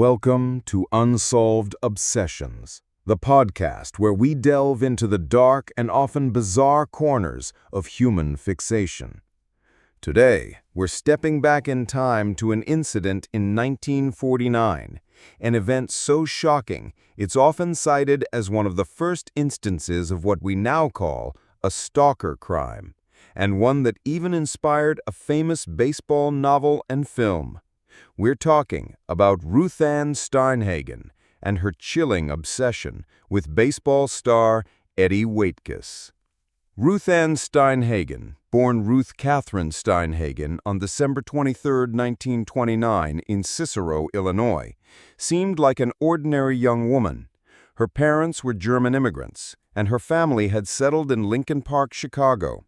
Welcome to Unsolved Obsessions, the podcast where we delve into the dark and often bizarre corners of human fixation. Today, we're stepping back in time to an incident in 1949, an event so shocking it's often cited as one of the first instances of what we now call a stalker crime, and one that even inspired a famous baseball novel and film. We're talking about Ruth Steinhagen and her chilling obsession with baseball star Eddie Waitkus. Ruth Steinhagen, born Ruth Catherine Steinhagen on December 23, 1929 in Cicero, Illinois, seemed like an ordinary young woman. Her parents were German immigrants, and her family had settled in Lincoln Park, Chicago.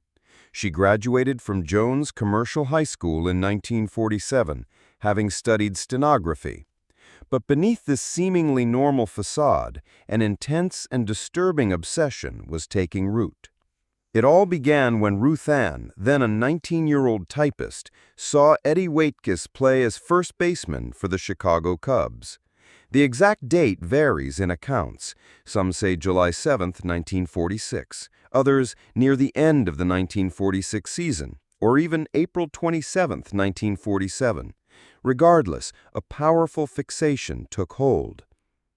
She graduated from Jones Commercial High School in 1947, having studied stenography. But beneath this seemingly normal facade, an intense and disturbing obsession was taking root. It all began when Ruth Ann, then a 19-year-old typist, saw Eddie Waitkus play as first baseman for the Chicago Cubs. The exact date varies in accounts. Some say July 7, 1946, others near the end of the 1946 season, or even April 27, 1947. Regardless, a powerful fixation took hold.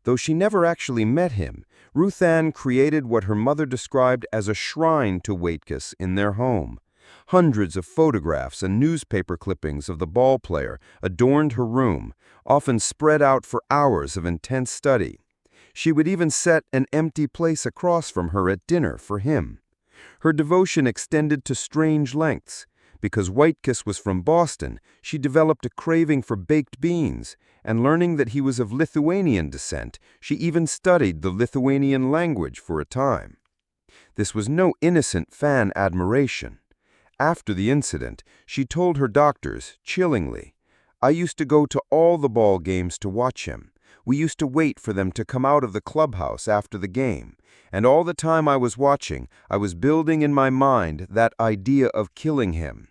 Though she never actually met him, Ruth Ann created what her mother described as a shrine to Waitkus in their home. Hundreds of photographs and newspaper clippings of the ballplayer adorned her room, often spread out for hours of intense study. She would even set an empty place across from her at dinner for him. Her devotion extended to strange lengths. Because Waitkus was from Boston, she developed a craving for baked beans, and learning that he was of Lithuanian descent, she even studied the Lithuanian language for a time. This was no innocent fan admiration. After the incident, she told her doctors, chillingly, "I used to go to all the ball games to watch him. We used to wait for them to come out of the clubhouse after the game, and all the time I was watching, I was building in my mind that idea of killing him."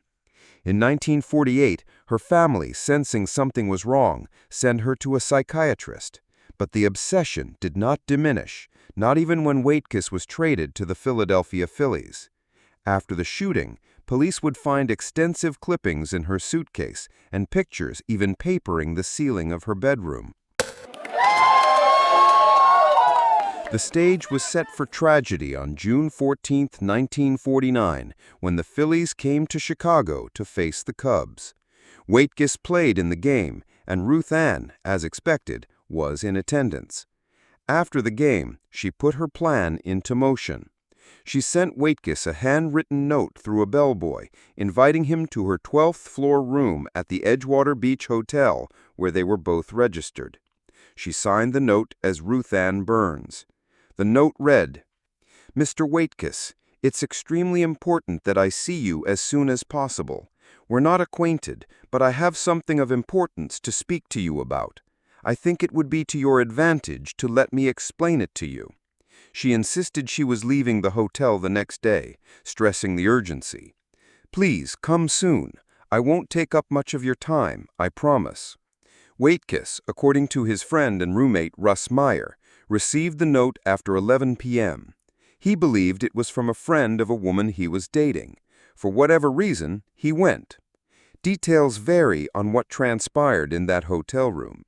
In 1948, her family, sensing something was wrong, sent her to a psychiatrist. But the obsession did not diminish, not even when Waitkus was traded to the Philadelphia Phillies. After the shooting, police would find extensive clippings in her suitcase and pictures even papering the ceiling of her bedroom. The stage was set for tragedy on June 14, 1949, when the Phillies came to Chicago to face the Cubs. Waitkus played in the game, and Ruth Ann, as expected, was in attendance. After the game, she put her plan into motion. She sent Waitkus a handwritten note through a bellboy, inviting him to her 12th-floor room at the Edgewater Beach Hotel, where they were both registered. She signed the note as Ruth Ann Burns. The note read, "Mr. Waitkus, it's extremely important that I see you as soon as possible. We're not acquainted, but I have something of importance to speak to you about. I think it would be to your advantage to let me explain it to you." She insisted she was leaving the hotel the next day, stressing the urgency. "Please, come soon. I won't take up much of your time, I promise." Waitkus, according to his friend and roommate Russ Meyer, received the note after 11 p.m. He believed it was from a friend of a woman he was dating. For whatever reason, he went. Details vary on what transpired in that hotel room.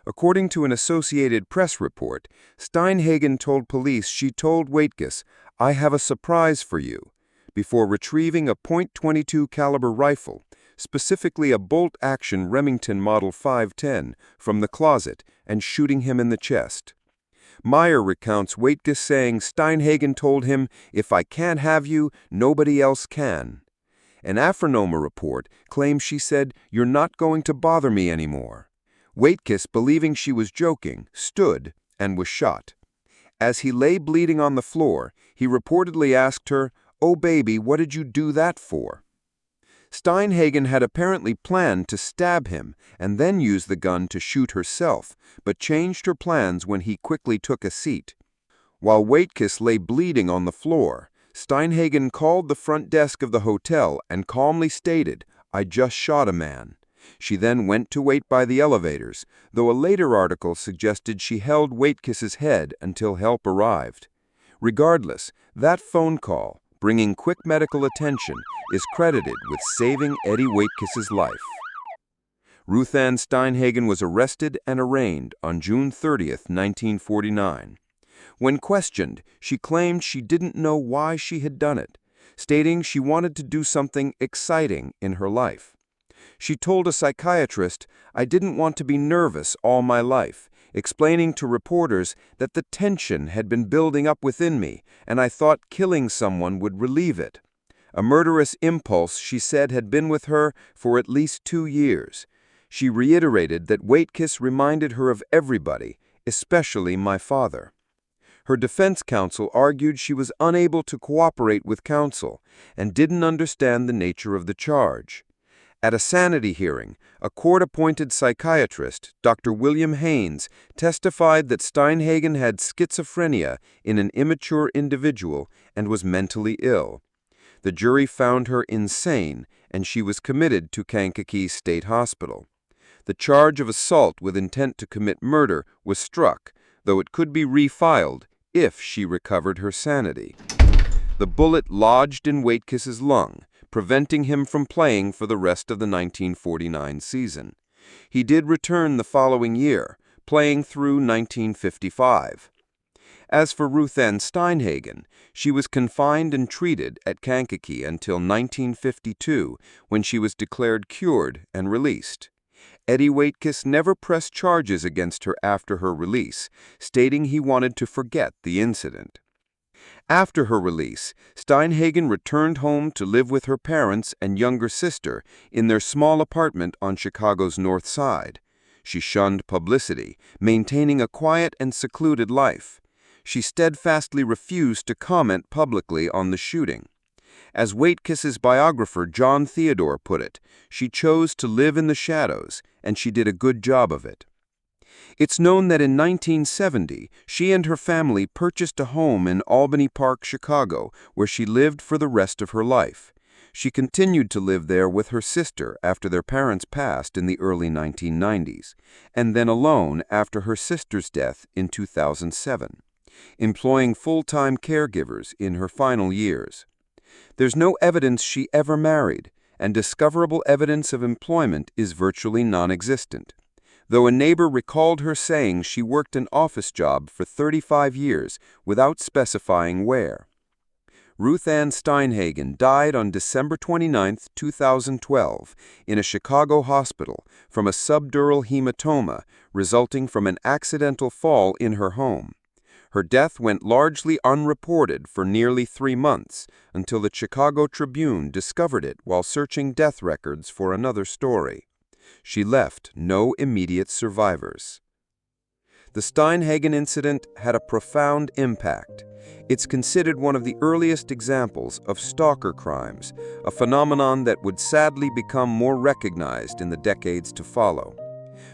According to an Associated Press report, Steinhagen told police she told Waitkus, "I have a surprise for you," before retrieving a .22 caliber rifle, specifically a bolt-action Remington Model 510, from the closet and shooting him in the chest. Meyer recounts Waitkus saying Steinhagen told him, "If I can't have you, nobody else can." An Afronoma report claims she said, "You're not going to bother me anymore." Waitkus, believing she was joking, stood and was shot. As he lay bleeding on the floor, he reportedly asked her, "Oh baby, what did you do that for?" Steinhagen had apparently planned to stab him and then use the gun to shoot herself, but changed her plans when he quickly took a seat. While Waitkus lay bleeding on the floor, Steinhagen called the front desk of the hotel and calmly stated, "I just shot a man." She then went to wait by the elevators, though a later article suggested she held Waitkus's head until help arrived. Regardless, that phone call, bringing quick medical attention, is credited with saving Eddie Waitkus's life. Ruth Ann Steinhagen was arrested and arraigned on June 30, 1949. When questioned, she claimed she didn't know why she had done it, stating she wanted to do something exciting in her life. She told a psychiatrist, "I didn't want to be nervous all my life," explaining to reporters that the tension had been building up within me, and I thought killing someone would relieve it. A murderous impulse, she said, had been with her for at least 2 years. She reiterated that Waitkus reminded her of everybody, especially my father. Her defense counsel argued she was unable to cooperate with counsel and didn't understand the nature of the charge. At a sanity hearing, a court-appointed psychiatrist, Dr. William Haynes, testified that Steinhagen had schizophrenia in an immature individual and was mentally ill. The jury found her insane, and she was committed to Kankakee State Hospital. The charge of assault with intent to commit murder was struck, though it could be refiled if she recovered her sanity. The bullet lodged in Waitkus's lung, preventing him from playing for the rest of the 1949 season. He did return the following year, playing through 1955. As for Ruth Ann Steinhagen, she was confined and treated at Kankakee until 1952, when she was declared cured and released. Eddie Waitkus never pressed charges against her after her release, stating he wanted to forget the incident. After her release, Steinhagen returned home to live with her parents and younger sister in their small apartment on Chicago's North Side. She shunned publicity, maintaining a quiet and secluded life. She steadfastly refused to comment publicly on the shooting. As Waitkus's biographer John Theodore put it, she chose to live in the shadows, and she did a good job of it. It's known that in 1970, she and her family purchased a home in Albany Park, Chicago, where she lived for the rest of her life. She continued to live there with her sister after their parents passed in the early 1990s, and then alone after her sister's death in 2007, employing full-time caregivers in her final years. There's no evidence she ever married, and discoverable evidence of employment is virtually non-existent, though a neighbor recalled her saying she worked an office job for 35 years without specifying where. Ruth Ann Steinhagen died on December 29, 2012, in a Chicago hospital from a subdural hematoma resulting from an accidental fall in her home. Her death went largely unreported for nearly 3 months, until the Chicago Tribune discovered it while searching death records for another story. She left no immediate survivors. The Steinhagen incident had a profound impact. It's considered one of the earliest examples of stalker crimes, a phenomenon that would sadly become more recognized in the decades to follow.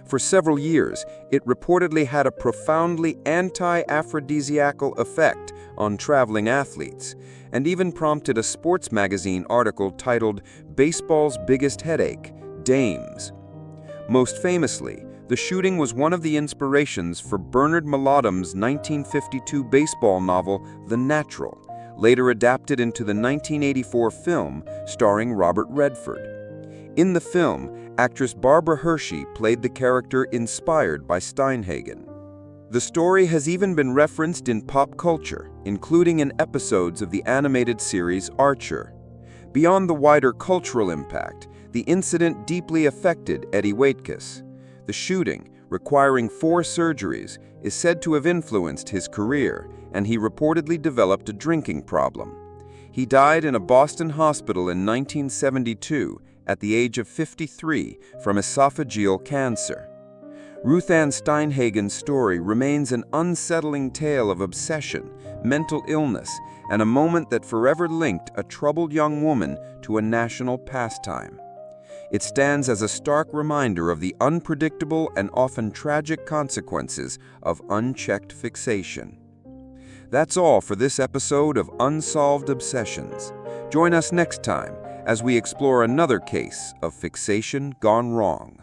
For several years, it reportedly had a profoundly anti-aphrodisiacal effect on traveling athletes, and even prompted a sports magazine article titled "Baseball's Biggest Headache, Dames." Most famously, the shooting was one of the inspirations for Bernard Malottom's 1952 baseball novel The Natural, later adapted into the 1984 film starring Robert Redford. In the film, actress Barbara Hershey played the character inspired by Steinhagen. The story has even been referenced in pop culture, including in episodes of the animated series Archer. Beyond the wider cultural impact, the incident deeply affected Eddie Waitkus. The shooting, requiring 4 surgeries, is said to have influenced his career, and he reportedly developed a drinking problem. He died in a Boston hospital in 1972 at the age of 53 from esophageal cancer. Ruth Ann Steinhagen's story remains an unsettling tale of obsession, mental illness, and a moment that forever linked a troubled young woman to a national pastime. It stands as a stark reminder of the unpredictable and often tragic consequences of unchecked fixation. That's all for this episode of Unsolved Obsessions. Join us next time as we explore another case of fixation gone wrong.